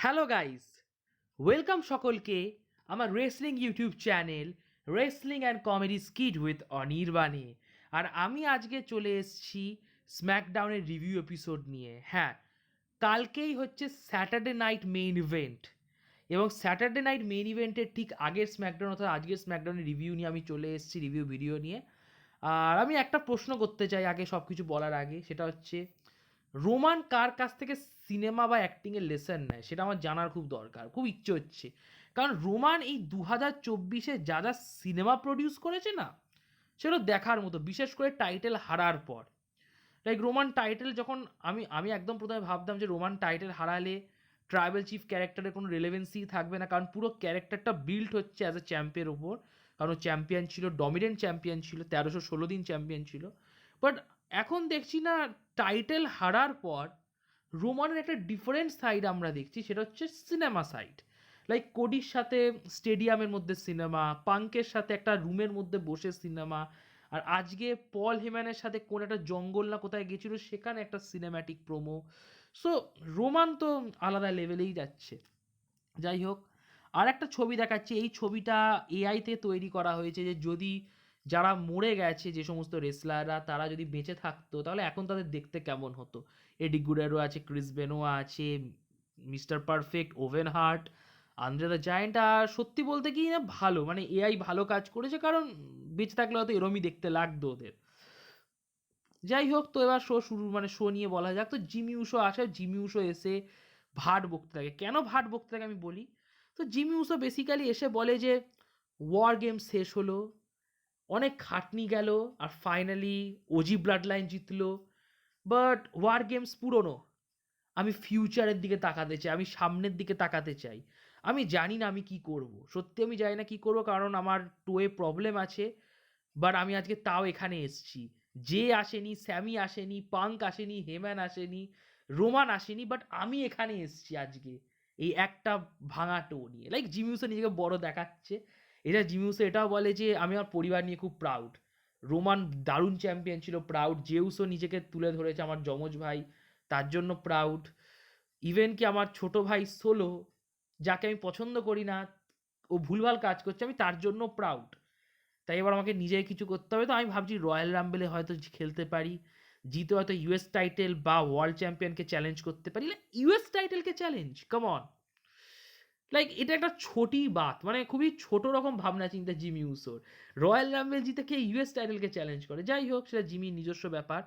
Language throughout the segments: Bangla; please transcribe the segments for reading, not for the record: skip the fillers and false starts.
হ্যালো গাইস, ওয়েলকাম সকলকে আমার wrestling YouTube channel wrestling and comedy skit with অনির্বাণে। আর আমি আজকে চলে এসেছি স্ম্যাকডাউনের রিভিউ এপিসোড নিয়ে। হ্যাঁ, কালকেই হচ্ছে স্যাটারডে নাইট মেইন ইভেন্ট, এবং স্যাটারডে নাইট মেইন ইভেন্টের ঠিক আগের স্ম্যাকডাউন অর্থাৎ আজকের স্ম্যাকডাউনের রিভিউ নিয়ে আমি চলে এসেছি, রিভিউ ভিডিও নিয়ে। আর আমি একটা প্রশ্ন করতে চাই আগে সব কিছু বলার আগে, সেটা হচ্ছে রোমান কার কাছ থেকে সিনেমা বা অ্যাক্টিংয়ের লেসন নেয়, সেটা আমার জানার খুব দরকার, খুব ইচ্ছে হচ্ছে। কারণ রোমান এই 2024-এ যা যা সিনেমা প্রডিউস করেছে না, সেগুলো দেখার মতো, বিশেষ করে টাইটেল হারার পর। লাইক রোমান টাইটেল যখন আমি আমি একদম প্রথমে ভাবতাম যে রোমান টাইটেল হারালে ট্রাইবাল চিফ ক্যারেক্টারের কোনো রেলেভেন্সি থাকবে না, কারণ পুরো ক্যারেক্টারটা বিল্ড হচ্ছে অ্যাজ এ চ্যাম্পিয়নের ওপর। কারণ ও চ্যাম্পিয়ন ছিল, ডমিনেন্ট চ্যাম্পিয়ন ছিল, 1316 দিন চ্যাম্পিয়ন ছিল। বাট এখন দেখছি না, টাইটেল হারার পর রোমানের একটা ডিফারেন্ট সাইড আমরা দেখছি, সেটা হচ্ছে সিনেমা সাইড। লাইক কোডির সাথে স্টেডিয়ামের মধ্যে সিনেমা, পাঙ্কের সাথে একটা রুমের মধ্যে বসে সিনেমা, আর আজকে পল হেম্যানের সাথে কোন একটা জঙ্গল না কোথায় গেছিল, সেখানে একটা সিনেম্যাটিক প্রোমো। সো রোমান তো আলাদা লেভেলেই যাচ্ছে। যাই হোক, আর একটা ছবি দেখাচ্ছে, এই ছবিটা এআইতে তৈরি করা হয়েছে, যে যদি যারা মরে গেছে যে সমস্ত রেসলাররা, তারা যদি বেঁচে থাকতো তাহলে এখন তাদের দেখতে কেমন হতো। এডি গুডারো আছে, ক্রিস বেনোয়া আছে, mister perfect, Owen Hart, Andre the giant. আর সত্যি বলতে কি না, ভালো, মানে এআই ভালো কাজ করেছে, কারণ বেঁচে থাকলে হয়তো এরমই দেখতে লাগতো ওদের। যাই হোক, তো এবার শো শুরু, মানে শো নিয়ে বলা যাক। তো জিমি উসো আসে, জিমি উসো এসে ভাট বকতে থাকে। কেন ভাট বকতে থাকে আমি বলি। তো জিমি উসো বেসিক্যালি এসে বলে যে ওয়ার গেম শেষ হলো, অনেক খাটনি গেল, আর ফাইনালি ওজি ব্লাড লাইন জিতলো। বাট ওয়ার গেমস পুরনো, আমি ফিউচারের দিকে তাকাতে চাই, আমি সামনের দিকে তাকাতে চাই। আমি জানি না আমি কি করব, সত্যি আমি জানি না কি করব, কারণ আমার টোয়ে প্রবলেম আছে। বাট আমি আজকে তাও এখানে এসছি। যে আসেনি, স্যামি আসেনি, পাঙ্ক আসেনি, হেম্যান আসেনি, রোমান আসেনি, বাট আমি এখানে এসছি আজকে এই একটা ভাঙা টো নিয়ে। লাইক জিমিউসো নিজেকে বড় দেখাচ্ছে। এটা জিমিউসো এটাও বলে যে আমি আমার পরিবার নিয়ে খুব প্রাউড। রোমান দারুণ চ্যাম্পিয়ন ছিল, প্রাউড। জেউসও নিজেকে তুলে ধরেছে, আমার যমজ ভাই, তার জন্য প্রাউড। ইভেন কি আমার ছোট ভাই সোলো, যাকে আমি পছন্দ করি না, ও ভুলভাল কাজ করছে, আমি তার জন্য প্রাউড। তাই এবার আমাকে নিজেই কিছু করতে হবে। তো আমি ভাবছি রয়্যাল রাম্বেলে হয়তো খেলতে পারি, জিতে হয়তো ইউএস টাইটেল বা ওয়ার্ল্ড চ্যাম্পিয়নকে চ্যালেঞ্জ করতে পারি। ইউএস টাইটেলকে চ্যালেঞ্জ, কাম অন। লাইক এটা একটা ছোটি বাত, মানে খুবই ছোট রকম ভাবনা চিন্তা জিমি উসোর। রয়্যাল রাম্বেল জিতে কে ইউএস টাইটেলকে চ্যালেঞ্জ করে, যাই হোক সেটা জিমির নিজস্ব ব্যাপার।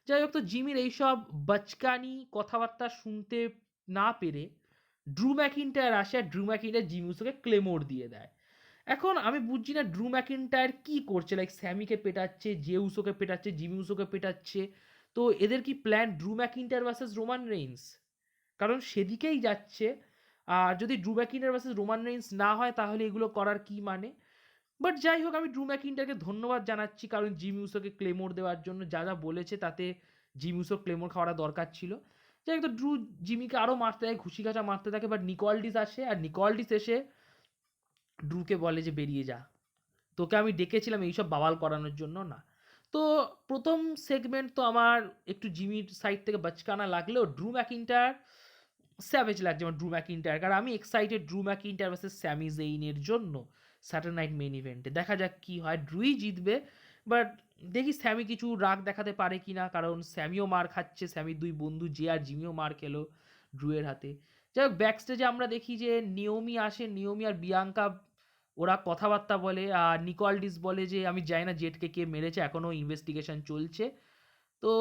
যাই হোক, তো জিমির এইসব বাচকানি কথাবার্তা শুনতে না পেরে ড্রু ম্যাকিন্টায়ার আসে, আর ড্রু ম্যাকিন্টায়ার জিমি উসোকে ক্লেমোর দিয়ে দেয়। এখন আমি বুঝছি না ড্রু ম্যাকিন্টায়ার কি করছে, লাইক স্যামিকে পেটাচ্ছে, জে উসোকে পেটাচ্ছে, জিমি উসোকে পেটাচ্ছে। তো এদের কি প্ল্যান ড্রু ম্যাকিন্টায়ার ভার্সেস রোমান রেইন্স? কারণ সেদিকেই যাচ্ছে। আর যদি ড্রু ম্যাকিন্টায়ার ভার্সেস রোমান রেইন্স না হয়, তাহলে এগুলো করার কি মানে? বাট যাই হোক, আমি ড্রু ম্যাকিন্টায়ারকে ধন্যবাদ জানাচ্ছি, কারণ জিমি উসোকে ক্লেমোর দেওয়ার জন্য যা যা বলেছে, তাতে জিমি উসো ক্লেমোর খাওয়াটা দরকার ছিল। যাই হোক, তো ড্রু জিমিকে আরও মারতে থাকে, ঘুষি ঘাঁচা মারতে থাকে। বাট নিকলডিস আসে, আর নিকলডিস এসে ড্রুকে বলে যে বেরিয়ে যা, তোকে আমি ডেকেছিলাম এইসব বাওয়াল করানোর জন্য না। তো প্রথম সেগমেন্ট তো আমার একটু জিমির সাইড থেকে বাচকানা লাগলেও ড্রু ম্যাকিন্টায়ার স্যাভেজ লাগছে আমার ড্রু ম্যাকিন্টায়ার। কারণ আমি এক্সাইটেড ড্রু ম্যাকিন্টায়ার ভার্সেস স্যামি জেইনের জন্য স্যাটারডে নাইট মেইন ইভেন্টে। দেখা যাক কি হয়, ড্রুই জিতবে। বাট দেখি স্যামি কিছু রাগ দেখাতে পারে কি না, কারণ স্যামিও মার খাচ্ছে, স্যামির দুই বন্ধু জে আর জিমিও মার খেলো ড্রুয়ের হাতে। যাই হোক, ব্যাক স্টেজে আমরা দেখি যে নিয়মি আসে, নিয়মি আর বিয়াঙ্কা ওরা কথাবার্তা বলে। আর নিকলডিস বলে যে আমি জানি না জেটকে কে মেরেছে, এখনও ইনভেস্টিগেশন চলছে। তো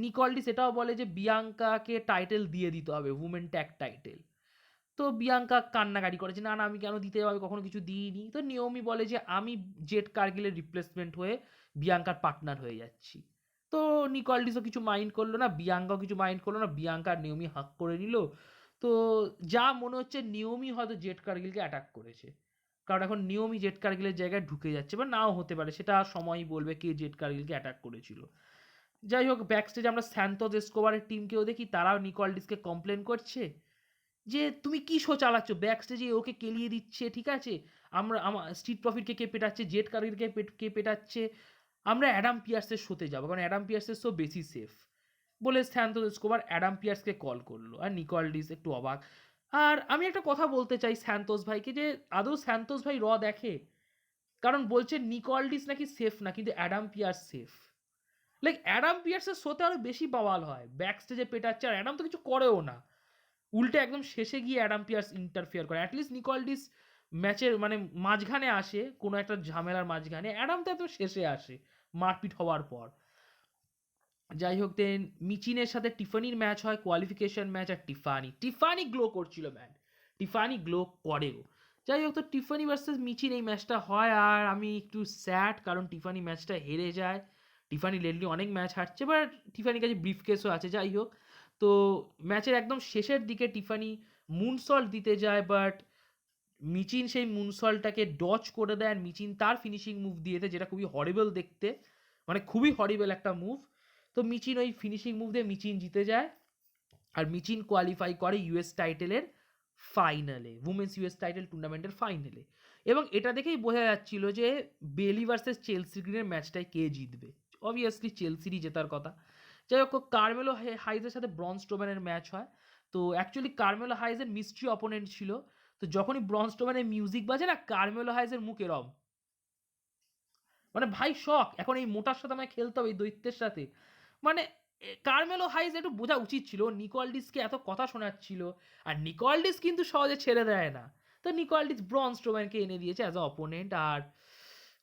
নিকলডিস এটাও বলে যে বিয়াঙ্কাকে টাইটেল দিয়ে দিতে হবে, উমেন ট্যাগ টাইটেল। তো বিয়াঙ্কা কান্নাকাটি করেছে, না না আমি কেন দিতে যাবো, আমি কখনো কিছু দিইনি। তো নিয়মি বলে যে আমি জেট কার্গিলের রিপ্লেসমেন্ট হয়ে বিয়াঙ্কার পার্টনার হয়ে যাচ্ছি। তো নিকলডিসও কিছু মাইন্ড করলো না, বিয়াঙ্কাও কিছু মাইন্ড করলো না, বিয়াঙ্কা আর নিয়মি হাক করে নিল। তো যা মনে হচ্ছে নিয়মি হয়তো জেট কার্গিলকে অ্যাটাক করেছে, কারণ এখন নিয়মি জেট কার্গিলের জায়গায় ঢুকে যাচ্ছে, বা নাও হতে পারে, সেটা সময়ই বলবে কে জেট কার্গিলকে অ্যাটাক করেছিল। যাই হোক, ব্যাক স্টেজে আমরা স্যান্তোস এসকোবারের টিমকেও দেখি, তারাও নিকলডিসকে কমপ্লেন করছে যে তুমি কি শো চালাচ্ছ, ব্যাক স্টেজে ওকে কেলিয়ে দিচ্ছে, ঠিক আছে, আমরা আমার স্ট্রিট প্রফিটকে কে পেটাচ্ছে, জেট কারিরকে কে পেটাচ্ছে, আমরা অ্যাডাম পিয়ার্সের শোতে যাবো, কারণ অ্যাডাম পিয়ার্সের শো বেশি সেফ বলে স্যান্তোস এসকোবার অ্যাডাম পিয়ার্সকে কল করলো। আর নিকলডিস একটু অবাক, আর আমি একটা কথা বলতে চাই স্যান্তোস ভাইকে, যে আদৌ স্যান্তোস ভাই দেখে? কারণ বলছে নিকলডিস নাকি সেফ না, কিন্তু Adam Pearce safe. Like Adam পিয়ার্সের শোতে আরো বেশি বাওয়াল হয়, ব্যাক স্টেজে পেটাচ্ছে, আর অ্যাডাম তো কিছু করেও না, উল্টে একদম শেষে গিয়ে অ্যাডাম পিয়ার্স ইন্টারফিয়ার করে। অ্যাটলিস্ট নিকলডিস ম্যাচের মানে মাঝখানে আসে, কোনো একটা ঝামেলার মাঝখানে, অ্যাডাম তো এত শেষে আসে মারপিট হওয়ার পর। যাই হোক, দেন মিচিনের সাথে টিফানির ম্যাচ হয়, কোয়ালিফিকেশন ম্যাচ, আর টিফানি গ্লো করছিল ম্যান, টিফানি গ্লো করেও। যাই হোক, তো টিফানি ভার্সেস মিচিন এই ম্যাচটা হয়, আর আমি একটু স্যাড কারণ টিফানি ম্যাচটা হেরে যায়। টিফানি লেটলি অনেক ম্যাচ হারছে, বাট টিফানির কাছে ব্রিফ কেসও আছে। যাই হোক, তো ম্যাচের একদম শেষের দিকে টিফানি মুনসল্ট দিতে যায়, বাট মিচিন সেই মুনসল্টটাকে ডচ করে দেয়, আর মিচিন তার ফিনিশিং মুভ দিয়েছে, যেটা খুবই হরিবল দেখতে, মানে খুবই হরিবল একটা মুভ। তো মিচিন ওই ফিনিশিং মুভ দিয়ে মিচিন জিতে যায়, আর মিচিন কোয়ালিফাই করে ইউএস টাইটেলের ফাইনালে, উমেন্স ইউএস টাইটেল টুর্নামেন্টের ফাইনালে। এবং এটা দেখেই বোঝা যাচ্ছিল যে বেলি ভার্সেস চেলসি গ্রিনের ম্যাচটায় কে জিতবে। অবভিয়াসলি চেলসিরই জেতার কথা। যাই হোক, কার্মেলো হাইজের সাথে ব্রন স্ট্রোম্যানের ম্যাচ হয়। তো অ্যাকচুয়ালি কার্মেলো হাইজের মিস্ট্রি অপোনেন্ট ছিল। তো যখনই ব্রন স্ট্রোম্যানের মিউজিক বাজে না, কার্মেলো হাইজের মুখ এরম, মানে ভাই শখ, এখন এই মোটার সাথে আমায় খেলতে হবে, এই দৈত্যের সাথে। মানে কার্মেলো হাইজ একটু বোঝা উচিত ছিল, নিকলডিসকে এত কথা শোনাচ্ছিল, আর নিকলডিস কিন্তু সহজে ছেড়ে দেয় না। তো নিকলডিস ব্রন স্ট্রোম্যানকে এনে দিয়েছে অ্যাজ আ অপোনেন্ট, আর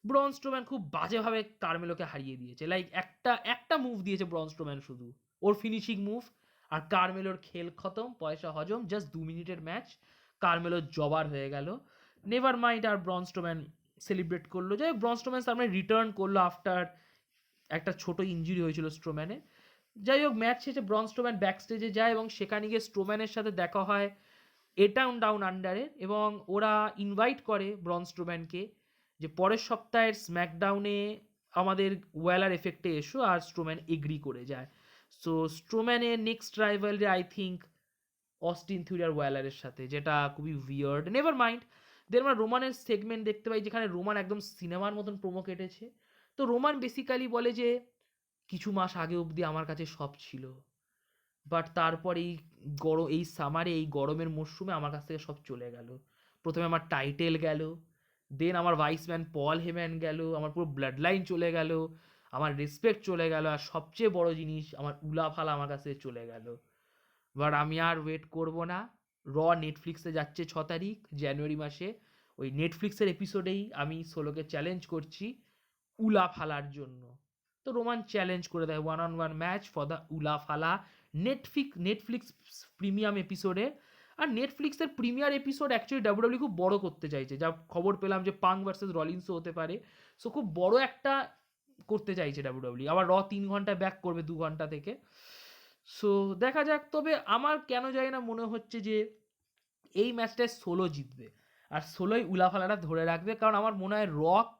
ব্রন স্ট্রোম্যান খুব বাজেভাবে কার্মেলোকে হারিয়ে দিয়েছে। লাইক একটা একটা মুভ দিয়েছে ব্রন স্ট্রোম্যান শুধু, ওর ফিনিশিং মুভ, আর কার্মেলোর খেল খতম, পয়সা হজম, জাস্ট 2 মিনিটের ম্যাচ, কার্মেলোর জবার হয়ে গেল। নেভার মাইন্ড, আর ব্রন স্ট্রোম্যান সেলিব্রেট করলো। যাই হোক, ব্রন স্ট্রোম্যান তার মানে রিটার্ন করলো আফটার একটা ছোট ইঞ্জুরি হয়েছিল স্ট্রোম্যানের। যাই হোক, ম্যাচ শেষে ব্রন স্ট্রোম্যান ব্যাক স্টেজে যায়, এবং সেখানে গিয়ে স্ট্রোম্যানের সাথে দেখা হয় এটাউন ডাউন আন্ডারে, এবং ওরা ইনভাইট করে ব্রন স্ট্রোম্যানকে যে পরের সপ্তাহের স্ম্যাকডাউনে আমাদের ওয়েলার এফেক্টে এসো, আর স্ট্রোম্যান এগ্রি করে যায়। সো স্ট্রোম্যানের next rivalry I think Austin Theory আর ওয়েলারের সাথে, যেটা খুবই উইয়ার্ড। নেভার মাইন্ড, দেন আমরা রোমানের সেগমেন্ট দেখতে পাই, যেখানে রোমান একদম সিনেমার মতন প্রোমো কেটেছে। তো রোমান বেসিক্যালি বলে যে কিছু মাস আগে অবধি আমার কাছে সব ছিল, বাট তারপর এই এই সামারে, এই গরমের মরশুমে আমার কাছ থেকে সব চলে গেল। প্রথমে আমার টাইটেল গেল, দেন আমার ভাইসম্যান পল হেম্যান গেল, আমার পুরো ব্লাড লাইন চলে গেল, আমার রেসপেক্ট চলে গেল, আর সবচেয়ে বড় জিনিস আমার উলাফালা আমার কাছ থেকে চলে গেল। বাট আমি আর ওয়েট করব না। নেটফ্লিক্সে যাচ্ছে 6 তারিখ জানুয়ারি মাসে, ওই নেটফ্লিক্সের এপিসোডেই আমি সোলোকে চ্যালেঞ্জ করছি উলাফালার জন্য। তো রোমান চ্যালেঞ্জ করে দেয় 1-on-1 match for the Ula Fala, Netflix premium এপিসোডে। আর নেটফ্লিক্সের প্রিমিয়ার এপিসোড অ্যাকচুয়ালি ডাব্লিউডাব্লিউ খুব বড় করতে চাইছে, যা খবর পেলাম যে পাং ভার্সেস রলিন্সও হতে পারে। সো খুব বড় একটা করতে চাইছে ডাব্লিউডাব্লিউ, আবার 3 ঘন্টা ব্যাক করবে 2 ঘন্টা থেকে। সো দেখা যাক। তবে আমার কেন জানি না মনে হচ্ছে যে এই ম্যাচটায় সোলো জিতবে, আর সোলোই উলাফালাটা ধরে রাখবে, কারণ আমার মনে হয় রক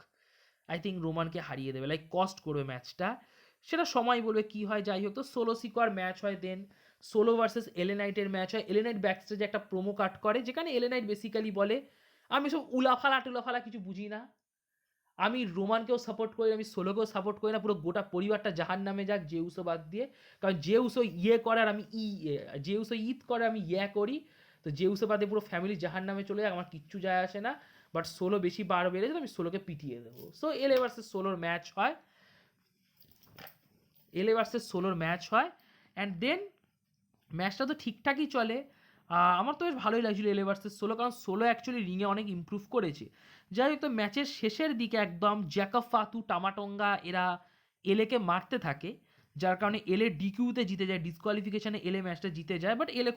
আই থিঙ্ক রোমানকে হারিয়ে দেবে, লাইক কস্ট করবে ম্যাচটা। সেটা সময় বলবে কি হয়। যাই হোক, তো সোলো সিকোয়ার ম্যাচ হয়, দেন সোলো ভার্সেস এলেনাইটের ম্যাচ হয়। এলেনাইট ব্যাকস্টেজে একটা প্রোমো কাট করে, যেখানে এলেনাইট বেসিক্যালি বলে আমি সব উলাফালা টুলাফালা কিছু বুঝি না, আমি রোমানকেও সাপোর্ট করি, আমি সোলোকেও সাপোর্ট করি না, পুরো গোটা পরিবারটা জাহান নামে যাক জেউসো বাদ দিয়ে। কারণ জেউসো করে আর আমি জেউসো ঈদ করে, আমি করি। তো জেউসো বাদে পুরো ফ্যামিলি জাহান নামে চলে যাক, আমার কিচ্ছু যায় আসে না। বাট সোলো বেশি বার বেড়েছে, আমি সোলোকে পিটিয়ে দেবো। সো এলে ভার্সেস সোলোর ম্যাচ হয়, অ্যান্ড দেন ম্যাচটা তো ঠিকঠাকই চলে। আমার তো বেশ ভালোই লাগছিল এলে ভার্সেস সোলো, কারণ সোলো অ্যাকচুয়ালি রিংয়ে অনেক ইমপ্রুভ করেছে। যাই হোক, তো ম্যাচের শেষের দিকে একদম জ্যাকব ফাতু, টামাটঙ্গা এরা এলেকে মারতে থাকে, যার কারণে এলে ডিকিউতে জিতে যায়, ডিসকোয়ালিফিকেশানে এলে ম্যাচটা জিতে যায়। বাট এলে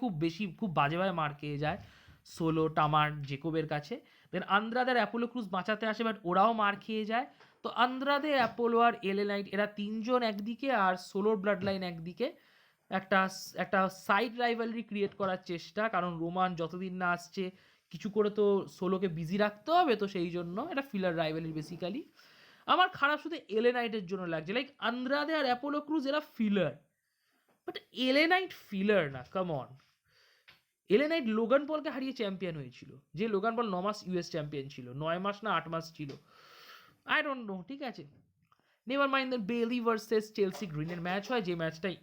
খুব বাজেভাবে মার খেয়ে যায় সোলো, টামার, জেকবের কাছে। দেন আন্দ্রাদের অ্যাপোলো ক্রুজ বাঁচাতে আসে, বাট ওরাও মার খেয়ে যায়। তো আন্দ্রাদে, অ্যাপোলো আর এলে নাইট এরা 3জন একদিকে, আর সোলোর ব্লাড লাইন একদিকে একটা একটা সাইড রাইভালরি ক্রিয়েট করার চেষ্টা, কারণ রোমান যতদিন না আসছে কিছু করে তো সোলোকে বিজি রাখতে হবে, তো সেই জন্য এটা ফিলার রাইভালরি বেসিক্যালি। আমার খারাপ শুধু এলেনাইটের জন্য লাগছে, লাইক আন্দ্রাদে আর অ্যাপোলো ক্রুজ এরা ফিলার, বাট এলেনাইট ফিলার না, কাম অন। এলেনাইট লোগান পলকে হারিয়ে চ্যাম্পিয়ন হয়েছিল, যে লোগান পল 9 মাস ইউএস চ্যাম্পিয়ন ছিল, 9 মাস না 8 মাস ছিল, আই ডোন্ট নো, ঠিক আছে। Never mind. দেন বেলি ভার্সেস চেলসি গ্রিনের ম্যাচ হয়, যে ম্যাচটাই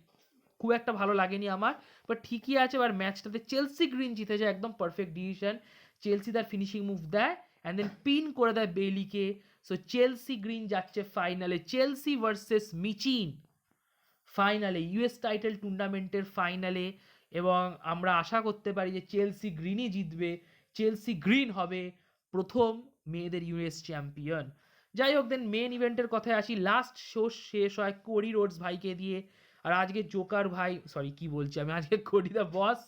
খুব একটা ভালো লাগেনি আমার, বাট ঠিকই আছে। এবার ম্যাচটাতে চেলসি গ্রিন জিতে যায়, একদম পারফেক্ট ডিসিশন। চেলসি তার ফিনিশিং মুভ দেয় অ্যান্ড দেন পিন করে দেয় বেইলিকে। সো চেলসি গ্রিন যাচ্ছে ফাইনালে, চেলসি ভার্সেস মিচিন ফাইনালে, ইউএস টাইটেল টুর্নামেন্টের ফাইনালে। এবং আমরা আশা করতে পারি যে চেলসি গ্রিনই জিতবে, চেলসি গ্রিন হবে প্রথম মেয়েদের ইউএস চ্যাম্পিয়ন। যাই হোক, দেন মেন ইভেন্টের কথায় আসি। লাস্ট শো শেষ হয় কোডি রোডস ভাইকে দিয়ে, আর আজকে জোকার ভাই, সরি কি বলছি আমি, আজকে কোডি দ্য বস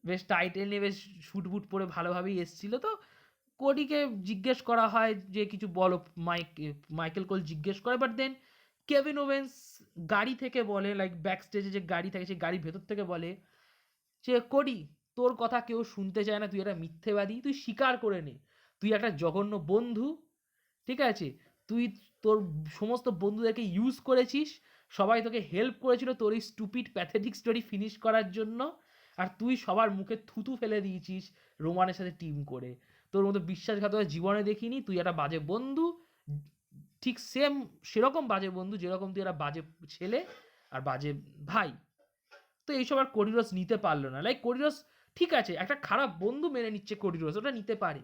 বেশ টাইটেল নিয়ে বেশ শুট বুট পরে ভালোভাবেই এসেছিল। তো কোডিকে জিজ্ঞেস করা হয় যে কিছু বলো, মাইকেল কোল জিজ্ঞেস করে, বাট দেন কেভিন ওভেন্স গাড়ি থেকে বলে, লাইক ব্যাক স্টেজে যে গাড়ি থাকে সেই গাড়ির ভেতর থেকে বলে যে কোডি, তোর কথা কেউ শুনতে চায় না, তুই একটা মিথ্যেবাদী, তুই স্বীকার করে নে তুই একটা জঘন্য বন্ধু, ঠিক আছে? তুই তোর সমস্ত বন্ধুদেরকে ইউজ করেছিস, সবাই তোকে হেল্প করেছিল তোর এই স্টুপিড প্যাথেটিক স্টোরি ফিনিশ করার জন্য, আর তুই সবার মুখে থুতু ফেলে দিয়েছিস রোমানের সাথে টিম করে। তোর মতো বিশ্বাসঘাতকতা জীবনে দেখিনি, তুই একটা বাজে বন্ধু, ঠিক সেরকম বাজে বন্ধু যেরকম তুই একটা বাজে ছেলে আর বাজে ভাই। তো এইসব আর কোডিরোস নিতে পারলো না। লাইক কোডিরোস ঠিক আছে, একটা খারাপ বন্ধু মেনে নিচ্ছে কোডিরোস, ওটা নিতে পারে,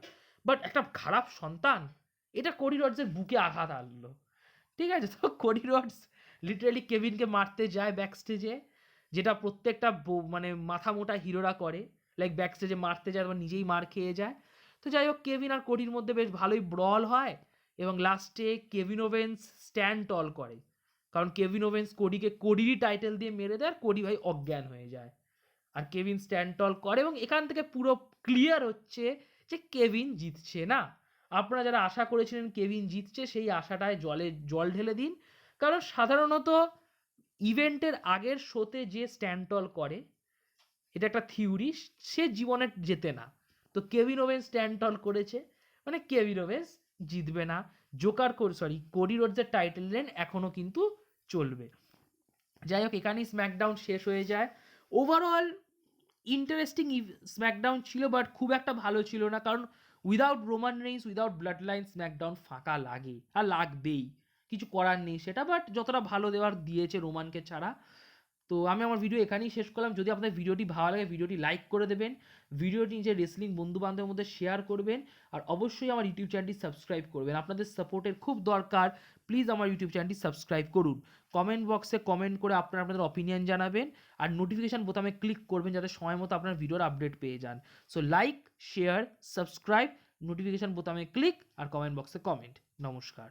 বাট একটা খারাপ সন্তান, এটা কোডি রডসের বুকে আঘাত আনলো, ঠিক আছে? তো কোডি রডস লিটারালি কেভিনকে মারতে যায় ব্যাক স্টেজে, যেটা প্রত্যেকটা মানে মাথা মোটা হিরোরা করে, লাইক ব্যাক স্টেজে মারতে যায় তারপর নিজেই মার খেয়ে যায়। তো যাই হোক, কেভিন আর কোডির মধ্যে বেশ ভালোই ব্রল হয় এবং লাস্টে কেভিন ওভেন্স স্ট্যান্ড টল করে, কারণ কেভিন ওভেন্স কোডিকে কোডিরই টাইটেল দিয়ে মেরে দেয় আর কোডি ভাই অজ্ঞান হয়ে যায়, আর কেভিন স্ট্যান্ড টল করে এবং এখান থেকে পুরো ক্লিয়ার হচ্ছে যে কেভিন জিতছে না। আপনারা যারা আশা করেছিলেন কেভিন জিতছে, সেই আশাটায় জল ঢেলে দিন, কারণ সাধারণত ইভেন্টের আগের শোতে যে স্ট্যান্ড টল করে, এটা একটা থিওরি, সে জীবনে জেতে না। তো কেভিন ওভেন্স স্ট্যান্ড টল করেছে, মানে কেভিন ওভেন্স জিতবে না। কোডি রোডসের টাইটেল রেন এখনো কিন্তু চলবে। যাই হোক, এখানেই স্ম্যাকডাউন শেষ হয়ে যায়। ওভারঅল ইন্টারেস্টিং স্ম্যাকডাউন ছিল, বাট খুব একটা ভালো ছিল না, কারণ without Roman Reigns, without blood line SmackDown ফাঁকা লাগে আর লাগবেই, কিছু করার নেই সেটা, বাট যতটা ভালো দেওয়ার দিয়েছে রোমানকে ছাড়া। তো আমি আমার ভিডিও এখানেই শেষ করলাম। যদি আপনাদের ভিডিওটি ভালো লাগে, ভিডিওটি লাইক করে দেবেন, ভিডিওটি নিজের রেসলিং বন্ধু বান্ধবের মধ্যে শেয়ার করবেন, আর অবশ্যই আমার ইউটিউব চ্যানেলটি সাবস্ক্রাইব করবেন। আপনাদের সাপোর্টের খুব দরকার, প্লিজ আমার ইউটিউব চ্যানেলটি সাবস্ক্রাইব করুন। কমেন্ট বক্সে কমেন্ট করে আপনাদের অপিনিয়ন জানাবেন, আর নোটিফিকেশান বোতামে ক্লিক করবেন যাতে সময় মতো আপনার ভিডিওর আপডেট পেয়ে যান। So like, share, subscribe, notification বোতামে ক্লিক আর কমেন্ট বক্সে কমেন্ট। নমস্কার।